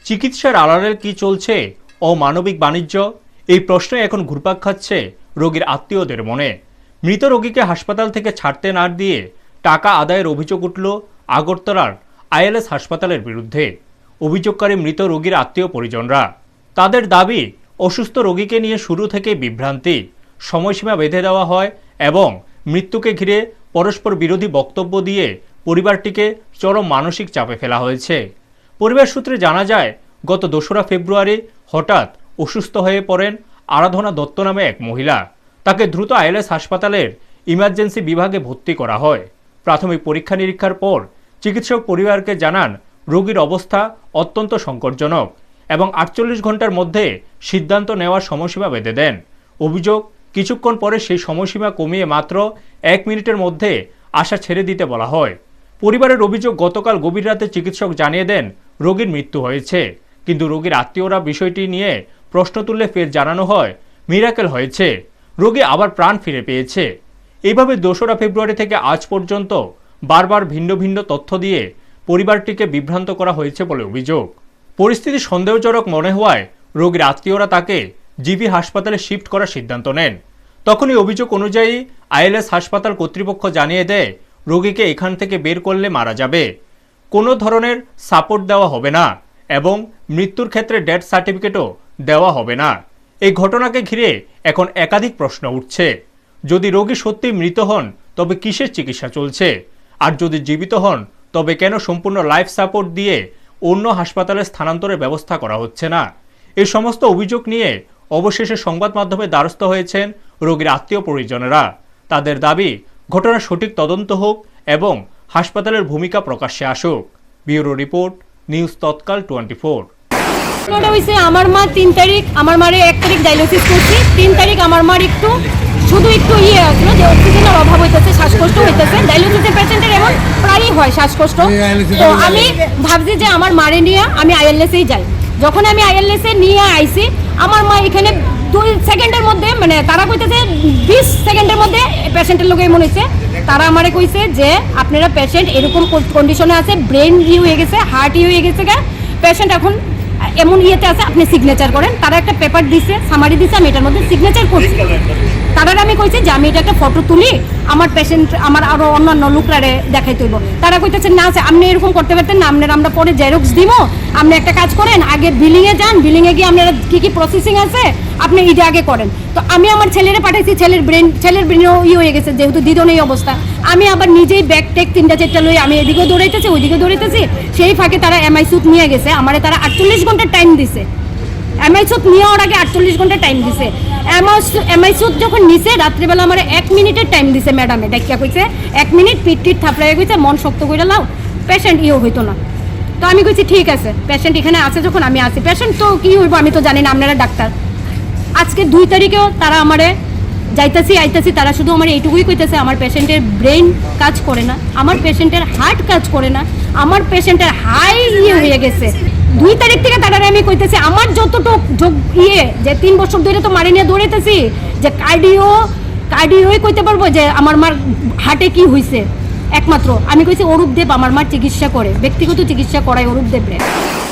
চিকিৎসার আড়ালে কি চলছে অমানবিক বাণিজ্য? এই প্রশ্ন এখন ঘুরপাক খাচ্ছে রোগীর আত্মীয়দের মনে। মৃত রোগীকে হাসপাতাল থেকে ছাড়তে না দিয়ে টাকা আদায়ের অভিযোগ উঠল আগরতলার আইএলএস হাসপাতালের বিরুদ্ধে। অভিযোগকারী মৃত রোগীর আত্মীয় পরিজনরা। তাদের দাবি, অসুস্থ রোগীকে নিয়ে শুরু থেকে বিভ্রান্তি, সময়সীমা বেঁধে দেওয়া হয় এবং মৃত্যুকে ঘিরে পরস্পর বিরোধী বক্তব্য দিয়ে পরিবারটিকে চরম মানসিক চাপে ফেলা হয়েছে। পরিবার সূত্রে জানা যায়, গত 2রা ফেব্রুয়ারি হঠাৎ অসুস্থ হয়ে পড়েন আরাধনা দত্ত নামে এক মহিলা। তাকে দ্রুত আইএলএস হাসপাতালের ইমার্জেন্সি বিভাগে ভর্তি করা হয়। প্রাথমিক পরীক্ষা নিরীক্ষার পর চিকিৎসক পরিবারকে জানান রোগীর অবস্থা অত্যন্ত সংকটজনক এবং 48 ঘন্টার মধ্যে সিদ্ধান্ত নেওয়ার সময়সীমা বেঁধে দেন। অভিযোগ, কিছুক্ষণ পরে সেই সময়সীমা কমিয়ে মাত্র 1 মিনিটের মধ্যে আশা ছেড়ে দিতে বলা হয়। পরিবারের অভিযোগ, গতকাল গভীর রাতে চিকিৎসক জানিয়ে দেন রোগীর মৃত্যু হয়েছে, কিন্তু রোগীর আত্মীয়রা বিষয়টি নিয়ে প্রশ্ন তুললে ফের জানানো হয় মিরাকেল হয়েছে, রোগী আবার প্রাণ ফিরে পেয়েছে। এইভাবে 2রা ফেব্রুয়ারি থেকে আজ পর্যন্ত বারবার ভিন্ন ভিন্ন তথ্য দিয়ে পরিবারটিকে বিভ্রান্ত করা হয়েছে বলে অভিযোগ। পরিস্থিতি সন্দেহজনক মনে হওয়ায় রোগীর আত্মীয়রা তাকে জিবি হাসপাতালে শিফট করার সিদ্ধান্ত নেন। তখনই অভিযোগ অনুযায়ী আইএলএস হাসপাতাল কর্তৃপক্ষ জানিয়ে দেয় রোগীকে এখান থেকে বের করলে মারা যাবে, কোনো ধরনের সাপোর্ট দেওয়া হবে না এবং মৃত্যুর ক্ষেত্রে ডেথ সার্টিফিকেটও দেওয়া হবে না। এই ঘটনাকে ঘিরে এখন একাধিক প্রশ্ন উঠছে। যদি রোগী সত্যি মৃত হন তবে কিসের চিকিৎসা চলছে, আর যদি জীবিত হন তবে কেন সম্পূর্ণ লাইফ সাপোর্ট দিয়ে অন্য হাসপাতালে স্থানান্তরের ব্যবস্থা করা হচ্ছে না? এই সমস্ত অভিযোগ নিয়ে অবশেষে সংবাদ মাধ্যমে দ্বারস্থ হয়েছেন রোগীর আত্মীয় পরিজনেরা। তাদের দাবি, ঘটনার সঠিক তদন্ত হোক এবং হাসপাতালের ভূমিকা প্রকাশ্যে আসুক। ব্যুরো রিপোর্ট, নিউজ তৎকাল 24। আমার মা 3 তারিখ, আমার মারে 1 তারিখ ডায়ালিসিস করছি। 3 তারিখ আমার মার একটু আসলো যে অক্সিজেনের অভাব হইতেছে, শ্বাসকষ্ট হইতেছে। ডায়ালিসিসের পেশেন্টের এমন প্রায়ই হয় শ্বাসকষ্ট। তো আমি ভাবছি যে আমার মারে নিয়ে আমি আইএলএসেই যাই। যখন আমি আইএলএসে নিয়ে আইছি, আমার মা এখানে 2 সেকেন্ডের মধ্যে, মানে তারা কইতেছে 20 সেকেন্ডের মধ্যে পেশেন্টের লোকে মনে হয়েছে। তারা আমারে কইছে যে আপনারা পেশেন্ট এরকম কন্ডিশনে আছে, ব্রেন হয়ে গেছে, হার্ট হয়ে গেছে, পেশেন্ট এখন এমন ইয়েতে আছে, আপনি সিগনেচার করেন। তারা একটা পেপার দিছে, সামারি দিছে, আমি এটার মধ্যে সিগনেচার করছি। তারা আমি কইছি যে আমি এটা একটা ফটো তুলি, আমার পেশেন্ট আমার আরো অন্যান্য লোকরারে দেখাইতে হইব। তারা কইতেছে না, আপনি এরকম করতে পারতেন না, আমরা পরে জেরক্স দিব, আপনি একটা কাজ করেন, আগে বিলিংয়ে যান, বিলিংয়ে গিয়ে আপনারা কি কি প্রসেসিং আছে আপনি এটা আগে করেন। তো আমি আমার ছেলেরে পাঠাইছি, ছেলের ব্রেনও হয়ে গেছে, যেহেতু দিদন এই অবস্থা। আমি আবার নিজেই ব্যাগ টেক 3টা-4টা লই আমি এদিকেও দৌড়াইতেছি, ওইদিকে দৌড়াইতেছি। সেই ফাঁকে তারা এমআই স্যুট নিয়ে গেছে, আমারে তারা 48 ঘন্টা টাইম দিছে। এমআই স্যুট নেওয়ার আগে 48 ঘন্টা টাইম দিছে। এমআই স্যুট যখন নিছে, রাত্রিবেলা আমার 1 মিনিটের টাইম দিছে। ম্যাডামে ডাকিয়া কইছে 1 মিনিট, পিট থাপড়াইয়া কইছে মন শক্ত করে লাও, পেশেন্ট হইতো না। তো আমি কইছি ঠিক আছে, পেশেন্ট এখানে আছে যখন আমি আছি, পেশেন্ট তো কি হইব আমি তো জানি না, আপনারা ডাক্তার। আজকে 2 তারিখেও তারা আমারে যাইতাছি আইতাছি, তারা শুধু আমার এইটুকুই কইতেছে আমার পেশেন্টের ব্রেন কাজ করে না, আমার পেশেন্টের হার্ট কাজ করে না, আমার পেশেন্টের হাই হয়ে গেছে। 2 তারিখ থেকে তারা আমি কইতেছি আমার যতটুক যে 3 বছর ধরে তো মারি নিয়ে দৌড়াইতেছি, যে কার্ডিওই কইতে পারবো যে আমার মার হার্টে কি হয়েছে। একমাত্র আমি কইছি অরূপ দেব আমার মার চিকিৎসা করে, ব্যক্তিগত চিকিৎসা করায় অরূপ দেব রে।